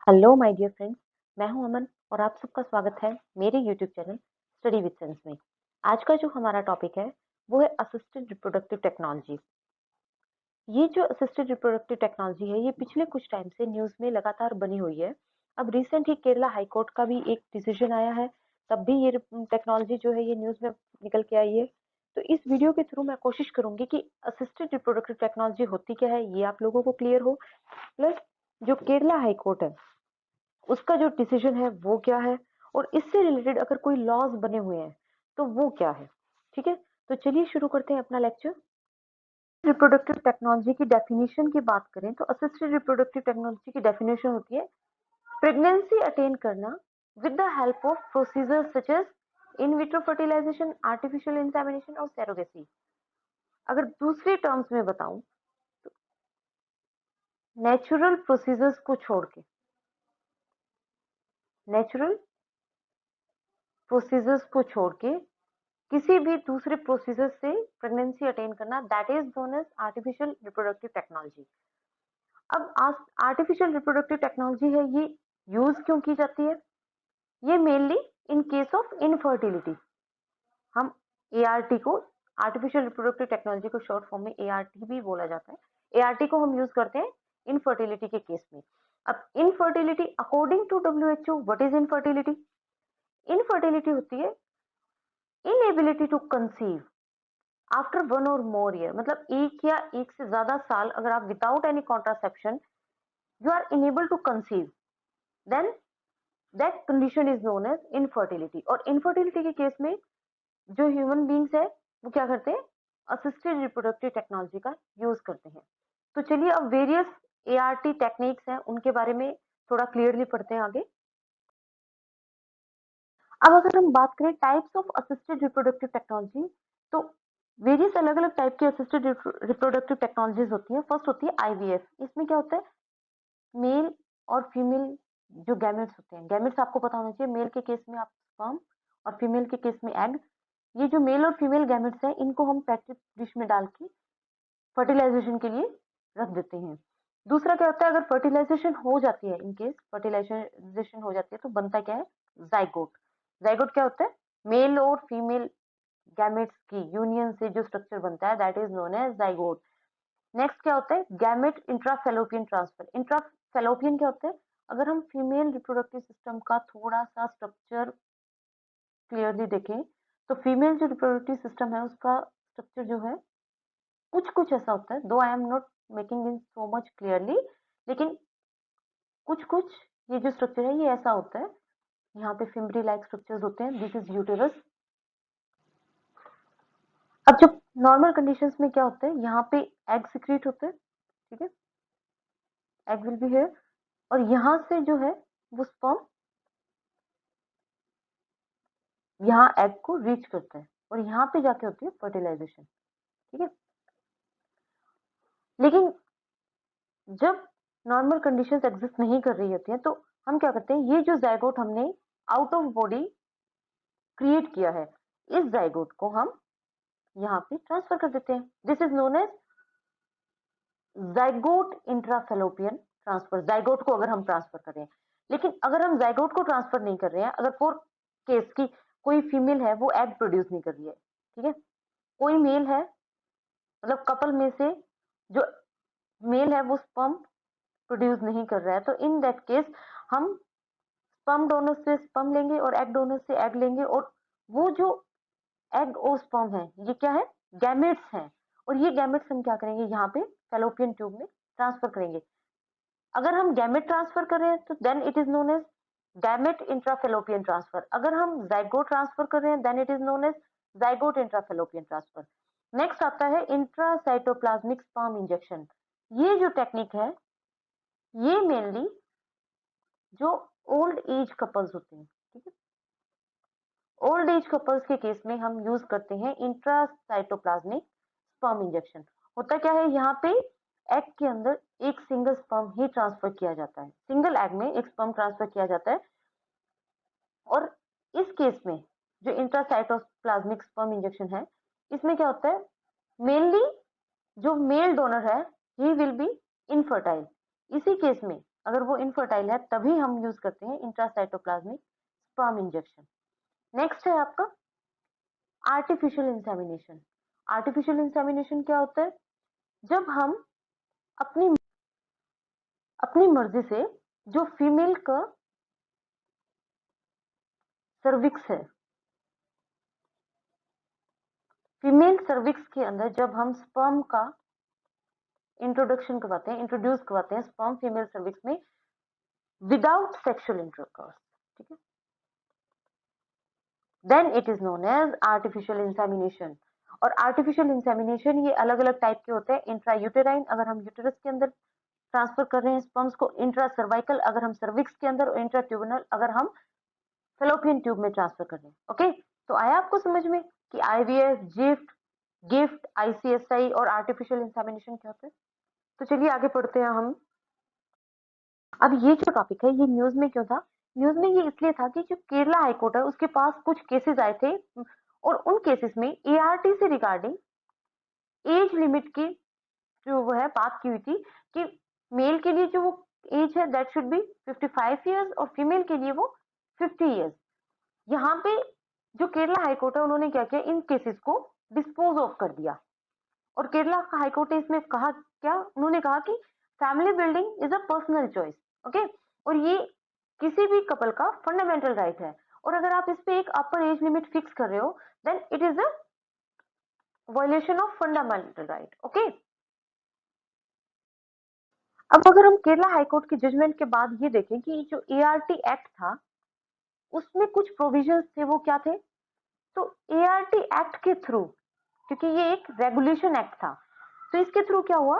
Hello my dear friends. मैं हूं अमन और आप सबका स्वागत है मेरे YouTube channel study with sense में। आज का जो हमारा टॉपिक है वो है असिस्टेड रिप्रोडक्टिव टेक्नोलॉजी। ये जो असिस्टेड रिप्रोडक्टिव टेक्नोलॉजी है ये पिछले कुछ टाइम से न्यूज़ में लगातार बनी हुई है। अब रिसेंट ही केरला हाई कोर्ट का भी एक डिसीजन आया है, तब भी ये टेक्नोलॉजी जो है ये न्यूज़ में निकल के आई है। तो इस वीडियो के थ्रू मैं कोशिश करूंगी कि असिस्टेड रिप्रोडक्टिव टेक्नोलॉजी होती क्या है ये आप लोगों को क्लियर हो, प्लस जो केरला हाई कोर्ट है उसका जो डिसीजन है वो क्या है, और इससे रिलेटेड अगर कोई लॉज बने हुए हैं तो वो क्या है। ठीक है, तो चलिए शुरू करते हैं अपना लेक्चर। रिप्रोडक्टिव टेक्नोलॉजी की डेफिनेशन की बात करें तो असिस्टेड रिप्रोडक्टिव टेक्नोलॉजी की डेफिनेशन होती है प्रेगनेंसी अटेन करना with the help of procedure such as in vitro fertilization, artificial insemination और सेरोगेसी। अगर दूसरे टर्म्स में बताऊं तो नेचुरल प्रोसीजर्स को छोड़ के, नेचुरल प्रोसीजर्स को छोड़ के किसी भी दूसरे प्रोसीजर से प्रेगनेंसी अटेन करना, that is known as artificial reproductive technology. अब आर्टिफिशियल रिप्रोडक्टिव टेक्नोलॉजी है, ये यूज क्यों की जाती है? ये mainly in case of infertility. हम एआरटी को, आर्टिफिशियल रिप्रोडक्टिव टेक्नोलॉजी को शॉर्ट फॉर्म में एआरटी भी बोला जाता है, एआरटी को हम यूज करते हैं इनफर्टिलिटी के केस में। अब infertility according to WHO, what is infertility? Infertility होती है इनएबिलिटी टू कंसीव आफ्टर 1 और मोर ईयर, मतलब एक या एक से ज्यादा साल अगर आप without any contraception you are unable to conceive, then that condition is known as infertility. और इनफर्टिलिटी के केस में जो ह्यूमन बींग्स है वो क्या करते हैं? असिस्टेड रिप्रोडक्टिव टेक्नोलॉजी का यूज करते हैं। तो चलिए अब वेरियस एआरटी टेक्निक्स हैं उनके बारे में थोड़ा क्लियरली पढ़ते हैं आगे। अब अगर हम बात करें types of assisted reproductive technology, तो वेरियस अलग अलग टाइप की असिस्टेड रिप्रोडक्टिव टेक्नोलॉजीज होती है। फर्स्ट होती है आईवीएफ। इसमें क्या होता है? मेल और फीमेल जो गैमेट्स होते हैं, गैमेट्स आपको पता होना चाहिए, मेल के केस में आप स्पर्म और फीमेल के केस में एग। ये जो मेल और फीमेल गैमेट्स हैं इनको हम पेट्री डिश में डाल के फर्टिलाइजेशन के लिए रख देते हैं। दूसरा क्या होता है? अगर फर्टिलाइजेशन हो जाती है, इन केस फर्टिलाइजेशन हो जाती है तो बनता क्या है? जाइगोट। जाइगोट क्या होता है? मेल और फीमेल गैमेट्स की यूनियन से जो स्ट्रक्चर बनता है that is known as zygote. Next क्या होता है? Gamete intrafallopian transfer. इंट्राफेलोपियन क्या होता है? अगर हम फीमेल रिप्रोडक्टिव सिस्टम का थोड़ा सा स्ट्रक्चर क्लियरली देखें तो फीमेल जो रिप्रोडक्टिव सिस्टम है उसका स्ट्रक्चर जो है कुछ कुछ ऐसा होता है, दो I am not making in so much clearly, लेकिन कुछ कुछ ये जो स्ट्रक्चर है ये ऐसा होता है। यहाँ पे फिम्बरी लाइक स्ट्रक्चर्स होते हैं, दिस इज यूटेरस। अब जब नॉर्मल कंडीशंस में क्या होता है, यहाँ पे एग सिक्रीट होते हैं, ठीक है, एग विल बी हियर, और यहाँ से जो है वो स्पर्म यहाँ एग को रीच करता है और यहाँ पे जाके होती है फर्टिलाइजेशन, ठीक है। लेकिन जब नॉर्मल कंडीशंस एग्जिस्ट नहीं कर रही होती हैं तो हम क्या करते हैं, ये जो जाइगोट हमने आउट ऑफ बॉडी क्रिएट किया है, इस जाइगोट को हम यहाँ पे ट्रांसफर कर देते हैं। This is known as zygote intrafallopian transfer. Zygote को अगर हम ट्रांसफर कर रहे हैं, लेकिन अगर हम जाइगोट को ट्रांसफर नहीं कर रहे हैं, अगर फॉर केस की कोई फीमेल है वो एग प्रोड्यूस नहीं कर रही है, ठीक है, कोई मेल है, मतलब कपल में से जो मेल है वो स्पर्म प्रोड्यूस नहीं कर रहा है, तो इन दैट केस हम स्पर्म डोनर से स्पर्म लेंगे और एग डोनर से एग लेंगे, और वो जो एग और स्पर्म है ये क्या है? गैमेट्स हैं, और ये गैमेट्स हम क्या करेंगे? यहाँ पे फैलोपियन ट्यूब में ट्रांसफर करेंगे। अगर हम गैमेट ट्रांसफर कर रहे हैं तो then it is known as gamete intrafallopian transfer. अगर हम जाइगोट ट्रांसफर कर रहे हैं then it is known as zygote intrafallopian transfer. Next आता है इंट्रासाइटोप्लाज्मिक स्पर्म इंजेक्शन। ये जो टेक्निक है ये मेनली जो ओल्ड एज कपल्स होते हैं, ठीक है, ओल्ड एज कपल्स के केस में हम यूज करते हैं इंट्रासाइटोप्लाज्मिक स्पर्म इंजेक्शन। होता क्या है, यहाँ पे एग के अंदर एक सिंगल स्पर्म ही ट्रांसफर किया जाता है, सिंगल एग में एक स्पर्म ट्रांसफर किया जाता है, और इस केस में जो इंट्रासाइटोप्लाज्मिक स्पर्म इंजेक्शन है इसमें क्या होता है, मेनली जो मेल डोनर है ही विल बी इनफर्टाइल। इसी केस में अगर वो इनफर्टाइल है तभी हम यूज करते हैं इंट्रासाइटोप्लाज्मिक स्पर्म इंजेक्शन। नेक्स्ट है आपका आर्टिफिशियल इंसेमिनेशन। आर्टिफिशियल इंसेमिनेशन क्या होता है? जब हम अपनी अपनी मर्जी से जो फीमेल का सर्विक्स है, फीमेल सर्विक्स के अंदर जब हम स्पर्म का इंट्रोड्यूस करवाते हैं स्पर्म फीमेल सर्विक्स में विदाउट सेक्सुअल इंटरकोर्स, ठीक है, then it is known as artificial insemination. और आर्टिफिशियल इंसेमिनेशन ये अलग अलग टाइप के होते हैं। इंट्रायूटेराइन अगर हम यूटेरस के अंदर ट्रांसफर कर रहे हैं स्पर्म्स को, इंट्रा सर्वाइकल अगर हम सर्विक्स के अंदर, और इंट्रा ट्यूबनल अगर हम फेलोपियन ट्यूब में ट्रांसफर कर रहे हैं। ओके, तो आया आपको समझ में कि आईवीएफ, गिफ्ट, आईसीएसआई और आर्टिफिशियल इंसेमिनेशन क्या होते हैं? तो चलिए आगे पढ़ते हैं हम। अब ये जो टॉपिक है ये न्यूज में क्यों था? न्यूज में ये इसलिए था कि जो केरला हाईकोर्ट है उसके पास कुछ केसेस आए थे और उन केसेस में एआरटी से रिगार्डिंग एज लिमिट की जो वो है बात की हुई थी कि मेल के लिए जो वो एज है दैट शुड बी 55 इयर्स और फीमेल के लिए वो 50 इयर्स। यहाँ पे जो केरला हाईकोर्ट है उन्होंने क्या किया, इन केसेस को डिस्पोज ऑफ कर दिया। और केरला हाईकोर्ट ने इसमें कहा क्या? उन्होंने कहा कि family building is a personal choice, okay, और ये किसी भी कपल का फंडामेंटल राइट है। और अगर आप इस पे एक अपर एज लिमिट फिक्स कर रहे हो then it is a violation of fundamental right. Okay, अब अगर हम केरला हाईकोर्ट की जजमेंट के बाद ये देखें कि जो एआरटी एक्ट था उसमें कुछ प्रोविजंस थे, वो क्या थे? तो एआरटी एक्ट के थ्रू, क्योंकि ये एक रेगुलेशन एक्ट था, तो इसके थ्रू क्या हुआ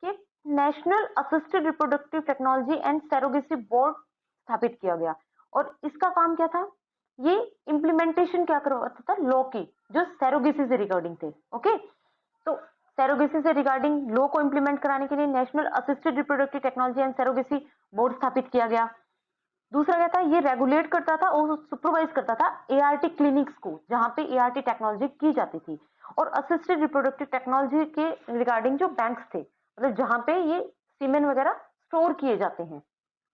कि national assisted reproductive technology and surrogacy board स्थापित किया गया। और इसका काम क्या था? ये इम्प्लीमेंटेशन क्या करवाता था? लॉ की, जो सैरोगेसी से रिगार्डिंग थे। ओके, तो सैरोगेसी से रिगार्डिंग लॉ को इम्प्लीमेंट कराने के लिए national assisted reproductive technology and surrogacy board स्थापित किया गया। दूसरा क्या था? ये रेगुलेट करता था और सुपरवाइज करता था एआरटी क्लिनिक्स को जहां पे एआरटी टेक्नोलॉजी की जाती थी। और असिस्टेड रिप्रोडक्टिव टेक्नोलॉजी के रिगार्डिंग जो बैंक्स थे, मतलब जहां पे ये सीमेन वगैरह स्टोर किए जाते हैं,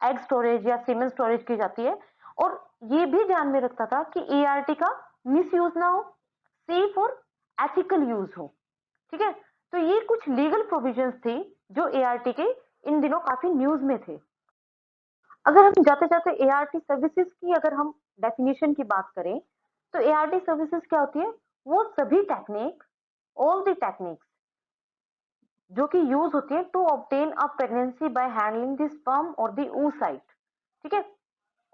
एग स्टोरेज या सीमेन स्टोरेज की जाती है। और ये भी ध्यान में रखता था कि एआरटी का मिस यूज ना हो, सेफ और एथिकल यूज हो। ठीक है, तो ये कुछ लीगल प्रोविजंस थे जो एआरटी के इन दिनों काफी न्यूज में थे। अगर हम जाते जाते एआरटी सर्विसेज की अगर हम डेफिनेशन की बात करें तो एआरटी सर्विसेज क्या होती है? वो सभी टेक्निक, ऑल द टेक्निक्स जो कि यूज होती है to obtain a pregnancy by handling the sperm और द oocyte। ठीक है,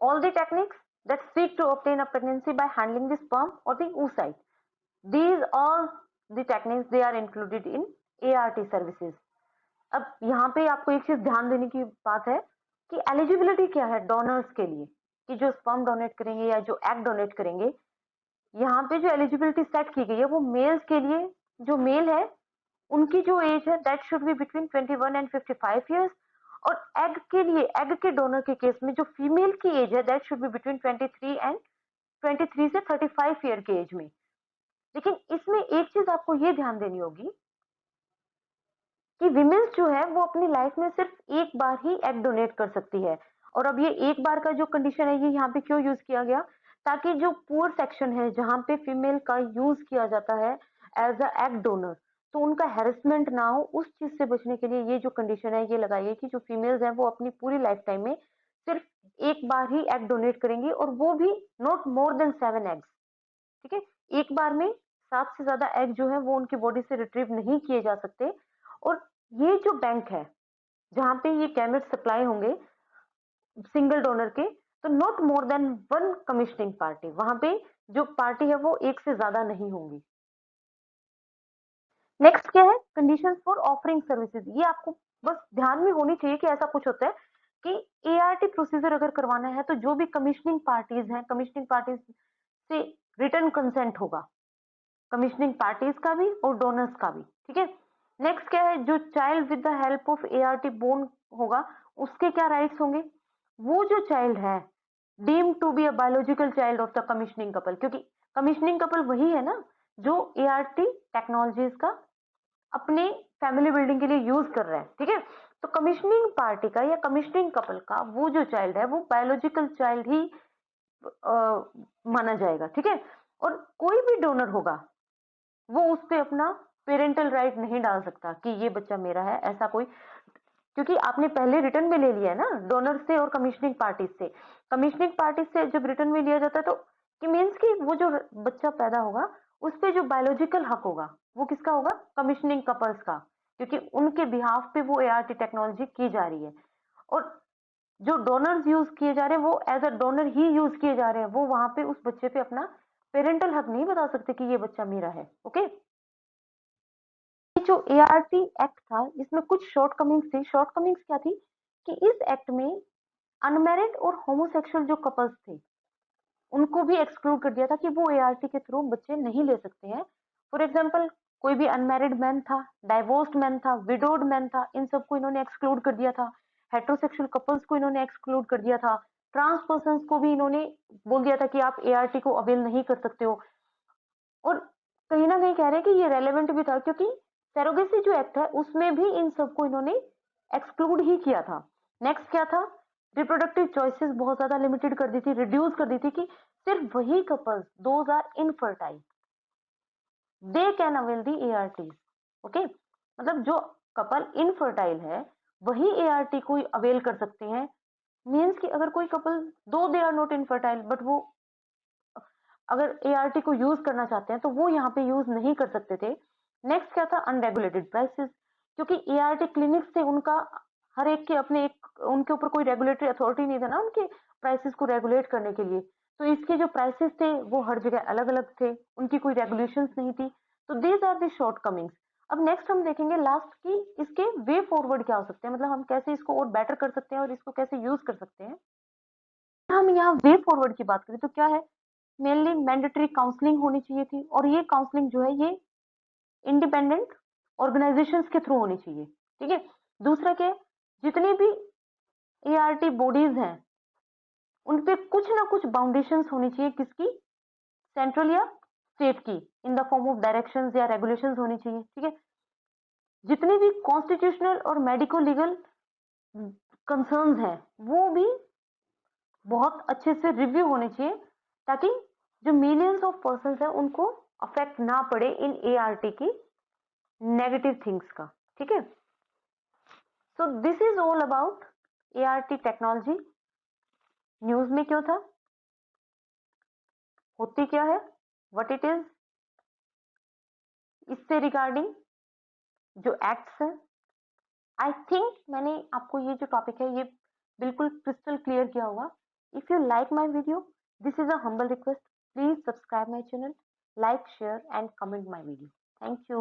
all the techniques that seek to obtain a pregnancy by handling the sperm or the oocyte, these all the techniques they are included in ART services। अब यहाँ पे आपको एक चीज ध्यान देने की बात है कि एलिजिबिलिटी क्या है डोनर्स के लिए, कि जो स्पर्म डोनेट करेंगे या जो एग डोनेट करेंगे, यहाँ पे जो एलिजिबिलिटी सेट की गई है वो मेल्स के लिए, जो मेल है उनकी जो एज है that should be between 21 and 55 years. और एग के लिए, एग के डोनर के केस में जो फीमेल की एज है दैट शुड बी बिटवीन 23 से 35 ईयर के एज में। लेकिन इसमें एक चीज आपको ये ध्यान देनी होगी कि विमेन्स जो है वो अपनी लाइफ में सिर्फ एक बार ही एग डोनेट कर सकती है। और अब ये एक बार का जो कंडीशन है ये यहाँ पे क्यों यूज किया गया? ताकि जो पुअर सेक्शन है जहाँ पे फीमेल का यूज किया जाता है एज अ एग डोनर, तो उनका हेरेसमेंट ना हो, उस चीज से बचने के लिए ये जो कंडीशन है ये लगाई है कि जो फीमेल्स हैं वो अपनी पूरी लाइफ टाइम में सिर्फ एक बार ही एग डोनेट करेंगी और वो भी नॉट मोर देन 7 एग्स। ठीक है, एक बार में 7 से ज्यादा एग जो है वो उनकी बॉडी से रिट्रीव नहीं किए जा सकते। और ये जो बैंक है जहां पे ये गैमेट सप्लाई होंगे सिंगल डोनर के, तो not more than 1 commissioning party, वहां पे जो पार्टी है वो एक से ज्यादा नहीं होंगी। नेक्स्ट क्या है? Conditions for offering services. ये आपको बस ध्यान में होनी चाहिए कि ऐसा कुछ होता है कि एआरटी प्रोसीजर अगर करवाना है तो जो भी कमीशनिंग पार्टीज हैं, कमीशनिंग पार्टीज से रिटर्न कंसेंट होगा, कमीशनिंग पार्टीज का भी और डोनर्स का भी। ठीक है, नेक्स्ट क्या है? जो child with the help of ART born होगा उसके क्या राइट्स होंगे? वो जो चाइल्ड है deem to be a biological child of the commissioning couple, क्योंकि कमीशनिंग कपल वही है ना जो एआरटी टेक्नोलॉजीज का अपने फैमिली बिल्डिंग के लिए यूज कर रहा है। ठीक है, तो कमीशनिंग पार्टी का या कमीशनिंग कपल का वो जो चाइल्ड है वो बायोलॉजिकल चाइल्ड ही माना जाएगा, ठीक है। और कोई भी डोनर होगा वो उस पे अपना पेरेंटल राइट नहीं डाल सकता कि ये बच्चा मेरा है, ऐसा कोई, क्योंकि आपने पहले रिटर्न में ले लिया है ना डोनर से और कमीशनिंग पार्टी से। कमीशनिंग पार्टी से जब रिटर्न में लिया जाता है तो कि मीन्स कि वो जो बच्चा पैदा होगा उस पे जो बायोलॉजिकल हक होगा वो किसका होगा, कमीशनिंग कपल्स का, क्योंकि उनके बिहाफ पे वो एआरटी टेक्नोलॉजी की जा रही है। और जो डोनर्स यूज किए जा रहे हैं वो एज अ डोनर ही यूज किए जा रहे हैं, वो वहां पे उस बच्चे पे अपना पेरेंटल हक नहीं बता सकते कि ये बच्चा मेरा है। ओके, जो एआरटी एक्ट था इसमें कुछ शॉर्टकमिंग्स थी। शॉर्टकमिंग्स क्या थी कि इस एक्ट में अनमैरिड और होमोसेक्सुअल जो कपल्स थे उनको भी एक्सक्लूड कर दिया था कि वो एआरटी के थ्रू बच्चे नहीं ले सकते हैं। फॉर एग्जाम्पल कोई भी अनमैरिड मैन था, डाइवोर्स्ड मैन था, विडोड मैन था, इन सबको इन्होंने एक्सक्लूड कर दिया था। हेट्रोसेक्सुअल कपल्स को इन्होंने एक्सक्लूड कर दिया था। ट्रांस पर्सन को भी इन्होंने बोल दिया था कि आप एआरटी को अवेल नहीं कर सकते हो। और कहीं ना कहीं कह रहे हैं कि ये रेलेवेंट भी था क्योंकि सरोगेसी जो एक्ट है उसमें भी इन सबको इन्होंने एक्सक्लूड ही किया था। नेक्स्ट क्या था, रिप्रोडक्टिव चॉइसेस बहुत ज्यादा लिमिटेड कर दी थी, रिड्यूस कर दी थी कि सिर्फ वही couples those are infertile they can avail the ART. Okay, मतलब जो कपल इनफर्टाइल है वही एआरटी को अवेल कर सकते हैं। मीन्स कि अगर कोई कपल दो they are not infertile but वो अगर एआरटी को यूज करना चाहते हैं तो वो यहाँ पे यूज नहीं कर सकते थे। नेक्स्ट क्या था, अनरेगुलेटेड प्राइसेस, क्योंकि एआरटी क्लिनिक्स थे उनका हर एक के अपने एक उनके ऊपर कोई रेगुलेटरी अथॉरिटी नहीं था ना उनके प्राइसेस को रेगुलेट करने के लिए। तो इसके जो प्राइसेस थे वो हर जगह अलग अलग थे, उनकी कोई रेगुलेशंस नहीं थी। तो these are the shortcomings. अब नेक्स्ट हम देखेंगे लास्ट की इसके वे फॉरवर्ड क्या हो सकते हैं, मतलब हम कैसे इसको और बेटर कर सकते हैं और इसको कैसे यूज कर सकते हैं। हम यहाँ वे फॉरवर्ड की बात करें तो क्या है, मेनली मैंडेटरी काउंसलिंग होनी चाहिए थी और ये काउंसलिंग जो है ये इंडिपेंडेंट ऑर्गेनाइजेशंस के थ्रू होनी चाहिए, ठीक है। दूसरा क्या है, जितनी भी एआरटी बॉडीज हैं उन पे कुछ ना कुछ बाउंडेशंस होनी चाहिए, किसकी, सेंट्रल या स्टेट की, in the form of directions या रेगुलेशंस होनी चाहिए, ठीक है। जितनी भी कॉन्स्टिट्यूशनल और मेडिको लीगल कंसर्न्स हैं वो भी बहुत अच्छे से रिव्यू होने चाहिए ताकि जो मिलियंस ऑफ पर्संस है उनको अफेक्ट ना पड़े इन एआरटी की नेगेटिव थिंग्स का, ठीक है। So this is all about ART technology. News में क्यों था, होती क्या है, व्हाट इट इज, इससे रिगार्डिंग जो एक्ट्स है। आई थिंक मैंने आपको ये जो टॉपिक है ये बिल्कुल क्रिस्टल क्लियर किया होगा। If you like my video, this is a humble request, please subscribe my channel, like, share and comment my video. Thank you.